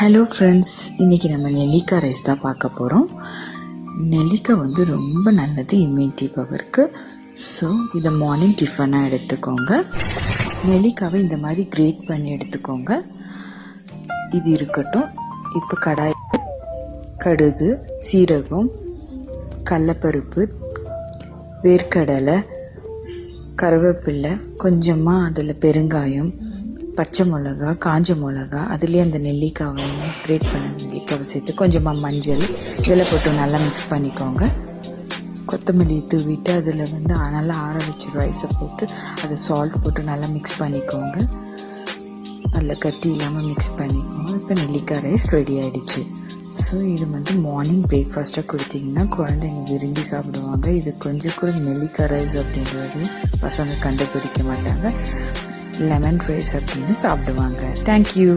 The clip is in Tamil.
ஹலோ ஃப்ரெண்ட்ஸ், இன்றைக்கி நம்ம நெல்லிக்காய் ரைஸ் தான் பார்க்க போகிறோம். நெல்லிக்காய் வந்து ரொம்ப நல்லது இம்யூனிட்டி பவருக்கு. ஸோ இதை மார்னிங் டிஃபனாக எடுத்துக்கோங்க. நெல்லிக்காவை இந்த மாதிரி கிரேட் பண்ணி எடுத்துக்கோங்க. இது இருக்கட்டும். இப்போ கடாய் கடுகு, சீரகம், கடலைப்பருப்பு, வேர்க்கடலை, கருவேப்பிலை, கொஞ்சமாக அதில் பெருங்காயம், பச்சை மிளகா, காஞ்ச மிளகா, அதுலேயே அந்த நெல்லிக்காவை கிரேட் பண்ண நெல்லிக்காவை சேர்த்து கொஞ்சமாக மஞ்சள் இதில் போட்டு நல்லா மிக்ஸ் பண்ணிக்கோங்க. கொத்தமல்லி தூவிட்டு அதில் வந்து நல்லா ஆற வச்சு ரைஸை போட்டு அதை சால்ட் போட்டு நல்லா மிக்ஸ் பண்ணிக்கோங்க. அதில் கட்டி இல்லாமல் மிக்ஸ் பண்ணிக்கோங்க. இப்போ நெல்லிக்காய் ரைஸ் ரெடி ஆகிடுச்சு. ஸோ இது வந்து மார்னிங் பிரேக்ஃபாஸ்ட்டாக கொடுத்தீங்கன்னா குழந்தைங்க விரும்பி சாப்பிடுவாங்க. இது கொஞ்சம் கூட நெல்லிக்காய் ரைஸ் அப்படின்றது பசங்க கண்டுபிடிக்க மாட்டாங்க. லெமன் ரைஸ் அப்படின்னு சாப்பிடுவாங்க. தேங்க்யூ.